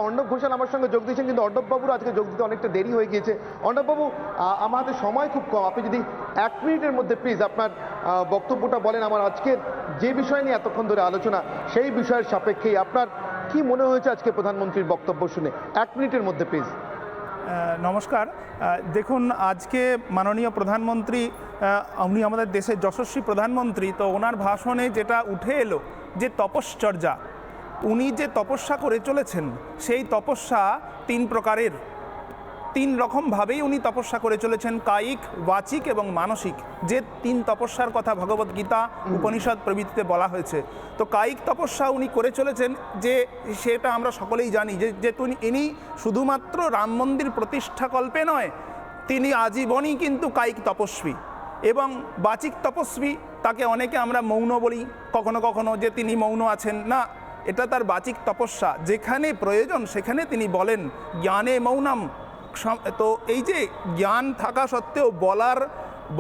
অর্ণব ঘোষাল আমার সঙ্গে যোগ দিয়েছেন, কিন্তু অর্ণববাবুর আজকে যোগ দিতে অনেকটা দেরি হয়ে গিয়েছে। অর্ণববাবু, আমাদের সময় খুব কম, আপনি যদি 1 মিনিটের মধ্যে প্লিজ আপনার বক্তব্যটা বলেন। আমার আজকের যে বিষয় নিয়ে এতক্ষণ ধরে আলোচনা, সেই বিষয়ের সাপেক্ষেই আপনার কি মনে হয়েছে আজকে প্রধানমন্ত্রীর বক্তব্য শুনে? 1 মিনিটের মধ্যে প্লিজ। নমস্কার। দেখুন, আজকে মাননীয় প্রধানমন্ত্রী, উনি আমাদের দেশের যশস্বী প্রধানমন্ত্রী, তো ওনার ভাষণে যেটা উঠে এলো যে তপশ্চর্যা, উনি যে তপস্যা করে চলেছেন সেই তপস্যা 3 প্রকারের, 3 রকমভাবেই উনি তপস্যা করে চলেছেন, কায়িক, বাচিক এবং মানসিক। যে 3 তপস্যার কথা ভগবদ্গীতা, উপনিষদ প্রভৃতিতে বলা হয়েছে। তো কায়িক তপস্যা উনি করে চলেছেন, যে সেটা আমরা সকলেই জানি যে ইনি শুধুমাত্র রাম মন্দির প্রতিষ্ঠাকল্পে নয়, তিনি আজীবনই কিন্তু কায়িক তপস্বী। এবং বাচিক তপস্বী, তাকে অনেকে আমরা মৌন বলি কখনো কখনো, যে তিনি মৌন আছেন না, এটা তার বাচিক তপস্যা। যেখানে প্রয়োজন সেখানে তিনি বলেন জ্ঞানে মৌনম। তো এই যে জ্ঞান থাকা সত্ত্বেও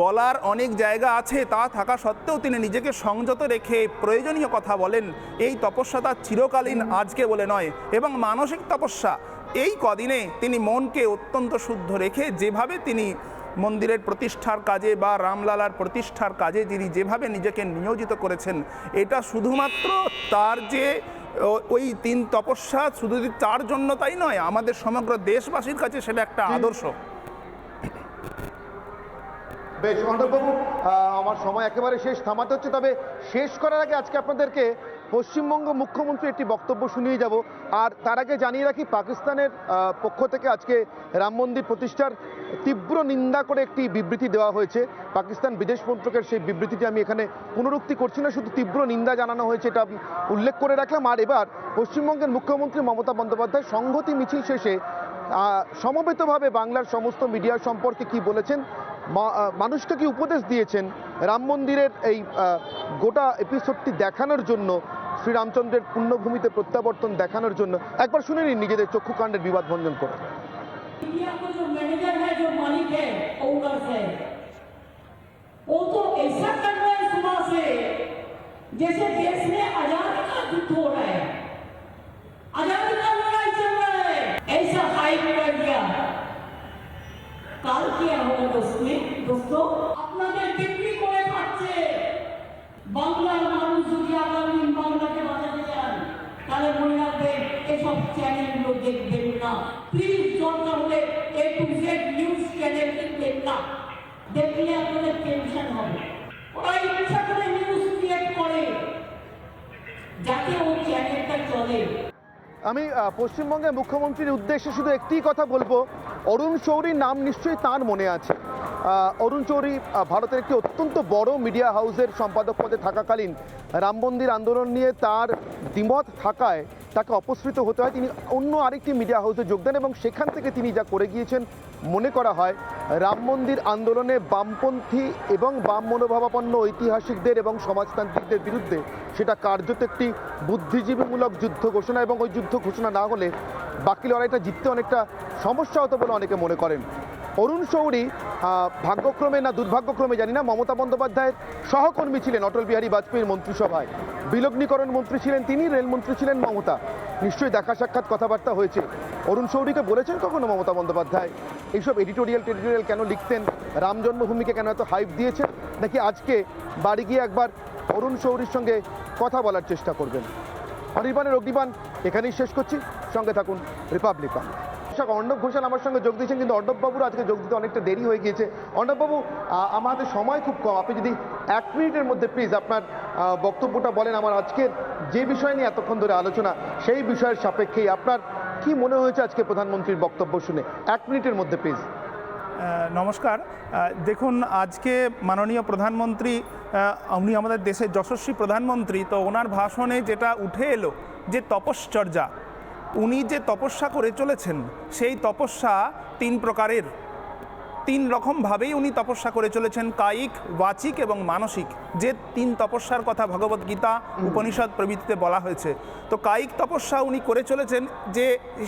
বলার অনেক জায়গা আছে, তা থাকা সত্ত্বেও তিনি নিজেকে সংযত রেখে প্রয়োজনীয় কথা বলেন। এই তপস্যা তার চিরকালীন, আজকে বলে নয়। এবং মানসিক তপস্যা, এই কদিনে তিনি মনকে অত্যন্ত শুদ্ধ রেখে যেভাবে তিনি মন্দিরের প্রতিষ্ঠার কাজে বা রামলালার প্রতিষ্ঠার কাজে তিনি যেভাবে নিজেকে নিয়োজিত করেছেন, এটা শুধুমাত্র তার যে ওই 3 তপস্যা শুধু তার জন্য তাই নয়, আমাদের সমগ্র দেশবাসীর কাছে সেটা একটা আদর্শ। বেশ অর্ণববাবু, আমার সময় একেবারে শেষ, থামাতে হচ্ছে। তবে শেষ করার আগে আজকে আপনাদেরকে পশ্চিমবঙ্গ মুখ্যমন্ত্রীর একটি বক্তব্য শুনিয়ে যাব। আর তার আগে জানিয়ে রাখি, পাকিস্তানের পক্ষ থেকে আজকে রাম মন্দির প্রতিষ্ঠার তীব্র নিন্দা করে একটি বিবৃতি দেওয়া হয়েছে। পাকিস্তান বিদেশ মন্ত্রকের সেই বিবৃতিটি আমি এখানে পুনরুক্তি করছি না, শুধু তীব্র নিন্দা জানানো হয়েছে, এটা উল্লেখ করে রাখলাম। আর এবার পশ্চিমবঙ্গের মুখ্যমন্ত্রী মমতা বন্দ্যোপাধ্যায় সংহতি মিছিল শেষে সমবেতভাবে বাংলার সমস্ত মিডিয়া সম্পর্কে কি বলেছেন, মানুষকে কি উপদেশ দিয়েছেন, রাম মন্দিরের এই গোটা এপিসোডটি দেখানোর জন্য, শ্রীরামচন্দ্রের পুণ্যভূমিতে প্রত্যাবর্তন দেখানোর জন্য একবার শুনে নিন নিজেদের চক্ষুকাণ্ডের বিবাদ ভঞ্জন করে। जैसे देश में आजादी का युद्ध हो रहा है, आजादी का लड़ाई चल रहा है, ऐसा हाइप कर दिया। কাল কি হবে দোস্তো, আপনাদের বিক্রি করে খাচ্ছে। বাংলার মানুষ যদি আগামী বাংলাকে বাঁচাতে চান, তাহলে মনে রাখবেন এসব চ্যানেলগুলো দেখবেন না। প্লিজ দরকার হলে A to Z news channel দেখবেন না, দেখলে আপনাদের টেনশন হবে। ওরা ইচ্ছা করে নিউজ ক্রিয়েট করে যাতে ওই চ্যানেলটা চলে। আমি পশ্চিমবঙ্গের মুখ্যমন্ত্রীর উদ্দেশ্যে শুধু একটি কথা বলবো, অরুণ শৌরীর নাম নিশ্চয়ই তার মনে আছে। অরুণ শৌরী ভারতের একটি অত্যন্ত বড় মিডিয়া হাউসের সম্পাদক পদে থাকাকালীন রাম মন্দির আন্দোলন নিয়ে তার দ্বিমত থাকায় তাকে অপসৃত হতে হয়। তিনি অন্য আরেকটি মিডিয়া হাউসে যোগ দেন এবং সেখান থেকে তিনি যা করে গিয়েছেন, মনে করা হয় রাম মন্দির আন্দোলনে বামপন্থী এবং বাম মনোভাবাপন্ন ঐতিহাসিকদের এবং সমাজতান্ত্রিকদের বিরুদ্ধে সেটা কার্যত একটি বুদ্ধিজীবীমূলক যুদ্ধ ঘোষণা, এবং ওই যুদ্ধ ঘোষণা না হলে বাকি লড়াইটা জিততে অনেকটা সমস্যা হতো বলে অনেকে মনে করেন। অরুণ শৌরী ভাগ্যক্রমে না দুর্ভাগ্যক্রমে জানি না, মমতা বন্দ্যোপাধ্যায়ের সহকর্মী ছিলেন অটল বিহারী বাজপেয়ীর মন্ত্রিসভায়, বিলগ্নীকরণ মন্ত্রী ছিলেন তিনি, রেলমন্ত্রী ছিলেন মমতা। নিশ্চয়ই দেখা সাক্ষাৎ কথাবার্তা হয়েছে। অরুণ শৌরীকে বলেছেন কখনো মমতা বন্দ্যোপাধ্যায় এইসব টেরিটোরিয়াল কেন লিখতেন, রাম জন্মভূমিকে কেন এত হাইপ দিয়েছেন, নাকি আজকে বাড়ি গিয়ে একবার অরুণ শৌরীর সঙ্গে কথা বলার চেষ্টা করবেন? অনির্বাণের অগ্নিবাণ এখানেই শেষ করছি, সঙ্গে থাকুন রিপাবলিক বাংলা। অর্ণব ঘোষাল আমার সঙ্গে যোগ দিয়েছেন, কিন্তু অর্ণববাবুর আজকে যোগ দিতে অনেকটা দেরি হয়ে গিয়েছে। অর্ণববাবু, আমাদের সময় খুব কম, আপনি যদি 1 মিনিটের মধ্যে প্লিজ আপনার বক্তব্যটা বলেন। আমার আজকের যে বিষয় নিয়ে এতক্ষণ ধরে আলোচনা, সেই বিষয়ের সাপেক্ষেই আপনার কি মনে হয়েছে আজকে প্রধানমন্ত্রীর বক্তব্য শুনে? 1 মিনিটের মধ্যে প্লিজ। নমস্কার। দেখুন, আজকে মাননীয় প্রধানমন্ত্রী, উনি আমাদের দেশের যশস্বী প্রধানমন্ত্রী, তো ওনার ভাষণে যেটা উঠে এলো যে তপশ্চর্যা, উনি যে তপস্যা করে চলেছেন সেই তপস্যা 3 প্রকারের, 3 রকমভাবেই উনি তপস্যা করে চলেছেন, কায়িক, বাচিক এবং মানসিক। যে 3 তপস্যার কথা ভগবদ্গীতা, উপনিষদ প্রভৃতিতে বলা হয়েছে। তো কায়িক তপস্যা উনি করে চলেছেন, যে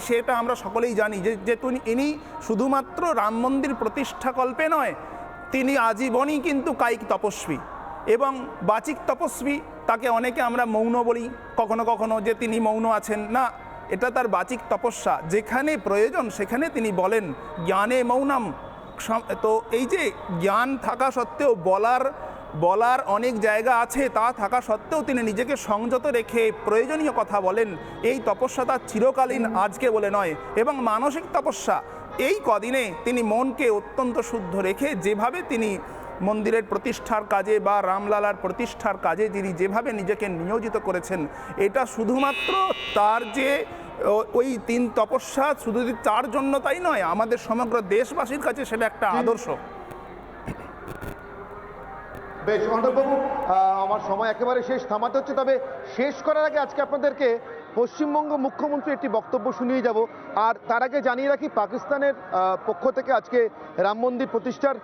সেটা আমরা সকলেই জানি যে ইনি শুধুমাত্র রাম মন্দির প্রতিষ্ঠাকল্পে নয়, তিনি আজীবনই কিন্তু কায়িক তপস্বী। এবং বাচিক তপস্বী, তাকে অনেকে আমরা মৌন বলি কখনো কখনো, যে তিনি মৌন আছেন না, এটা তার বাচিক তপস্যা, যেখানে প্রয়োজন সেখানে তিনি বলেন জ্ঞানে মৌনম। তো এই যে জ্ঞান থাকা সত্ত্বেও বলার অনেক জায়গা আছে, তা থাকা সত্ত্বেও তিনি নিজেকে সংযত রেখে প্রয়োজনীয় কথা বলেন। এই তপস্যা তার চিরকালীন, আজকে বলে নয়। এবং মানসিক তপস্যা, এই কদিনে তিনি মনকে অত্যন্ত শুদ্ধ রেখে যেভাবে তিনি মন্দিরের প্রতিষ্ঠার কাজে বা রামলালার প্রতিষ্ঠার কাজে তিনি যেভাবে নিজেকে নিয়োজিত করেছেন, এটা শুধুমাত্র তার যে ওই 3 তপস্যা শুধু তার জন্য তাই নয়, আমাদের সমগ্র দেশবাসীর কাছে সেটা একটা আদর্শ। বেশ অর্ণববাবু, আমার সময় একেবারে শেষ, থামাতে হচ্ছে। তবে শেষ করার আগে আজকে আপনাদেরকে পশ্চিমবঙ্গ মুখ্যমন্ত্রীর একটি বক্তব্য শুনিয়ে যাব। আর তার আগে জানিয়ে রাখি, পাকিস্তানের পক্ষ থেকে আজকে রাম মন্দির প্রতিষ্ঠার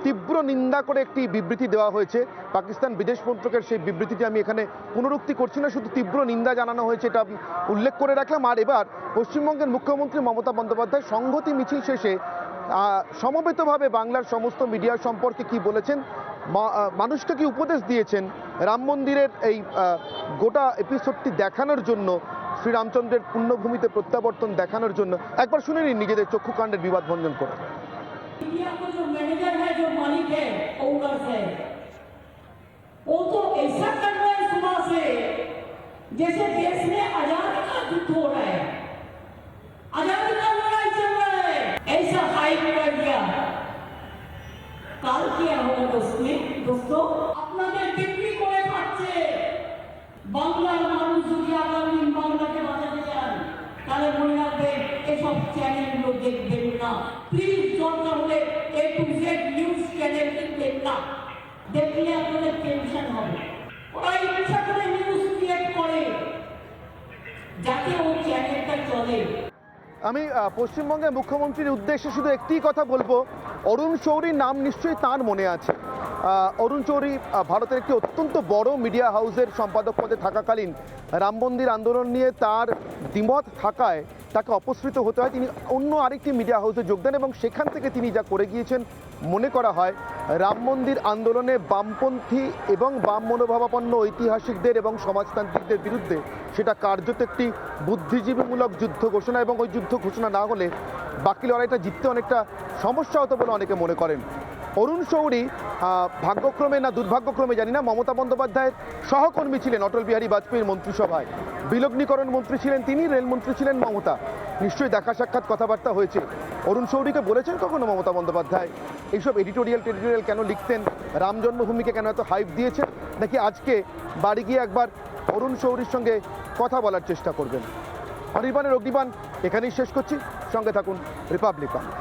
তীব্র নিন্দা করে একটি বিবৃতি দেওয়া হয়েছে। পাকিস্তান বিদেশ মন্ত্রকের সেই বিবৃতিটি আমি এখানে পুনরুক্তি করছি না, শুধু তীব্র নিন্দা জানানো হয়েছে, এটা আমি উল্লেখ করে রাখলাম। আর এবার পশ্চিমবঙ্গের মুখ্যমন্ত্রী মমতা বন্দ্যোপাধ্যায় সংহতি মিছিল শেষে সমবেতভাবে বাংলার সমস্ত মিডিয়া সম্পর্কে কি বলেছেন, মানুষকে কি উপদেশ দিয়েছেন, রাম মন্দিরের এই গোটা এপিসোডটি দেখানোর জন্য, শ্রীরামচন্দ্রের পুণ্যভূমিতে প্রত্যাবর্তন দেখানোর জন্য একবার শুনে নিন নিজেদের চক্ষুকাণ্ডের বিবাদ ভঞ্জন করে। इंडिया का जो मैनेजर है, जो मालिक है, ओनर्स है, वो तो ऐसा कर रहे हैं सुबह से जैसे देश में आजादी का युद्ध हो रहा है, आजादी का लड़ाई चल रहा है, ऐसा हाइप कर दिया। কাল কি হলো দোস্তো, আপনাদের বিক্রি করে খাচ্ছে। বাংলার মানুষ যদি আগামী দিন বাংলাকে বাঁচাতে চান, তাহলে মনে রাখবেন এসব চ্যানেলগুলো দেখবেন না। প্লিজ দরকার হলে A to Z news channel দেখবেন না, দেখলে আপনাদের টেনশন হবে। ওরা ইচ্ছা করে নিউজ ক্রিয়েট করে যাতে ওই চ্যানেলটা চলে। আমি পশ্চিমবঙ্গের মুখ্যমন্ত্রীর উদ্দেশ্যে শুধু একটি কথা বলবো, অরুণ শৌরীর নাম নিশ্চয়ই তার মনে আছে। অরুণ শৌরী ভারতের একটি অত্যন্ত বড় মিডিয়া হাউসের সম্পাদক পদে থাকাকালীন রাম মন্দির আন্দোলন নিয়ে তার দ্বিমত থাকায় তাকে অপসৃত হতে হয়। তিনি অন্য আরেকটি মিডিয়া হাউসে যোগ দেন এবং সেখান থেকে তিনি যা করে গিয়েছেন মনে করা হয় রাম মন্দির আন্দোলনে বামপন্থী এবং বাম মনোভাবাপন্ন ঐতিহাসিকদের এবং সমাজতান্ত্রিকদের বিরুদ্ধে সেটা কার্যত একটি বুদ্ধিজীবীমূলক যুদ্ধ ঘোষণা, এবং ওই যুদ্ধ ঘোষণা না হলে বাকি লড়াইটা জিততে অনেকটা সমস্যা হতো বলে অনেকে মনে করেন। অরুণ শৌরী ভাগ্যক্রমে না দুর্ভাগ্যক্রমে জানি না, মমতা বন্দ্যোপাধ্যায়ের সহকর্মী ছিলেন অটল বিহারী বাজপেয়ীর মন্ত্রিসভায়, বিলগ্নীকরণ মন্ত্রী ছিলেন তিনি, রেলমন্ত্রী ছিলেন মমতা। নিশ্চয়ই দেখা সাক্ষাৎ কথাবার্তা হয়েছে। অরুণ শৌরীকে বলেছেন কখনো মমতা বন্দ্যোপাধ্যায় এইসব এডিটোরিয়াল কেন লিখতেন, রাম জন্মভূমিকে কেন এত হাইপ দিয়েছেন, নাকি আজকে বাড়ি গিয়ে একবার অরুণ শৌরীর সঙ্গে কথা বলার চেষ্টা করবেন? অনির্বাণের অগ্নিবাণ এখানেই শেষ করছি, সঙ্গে থাকুন রিপাবলিক বাংলা।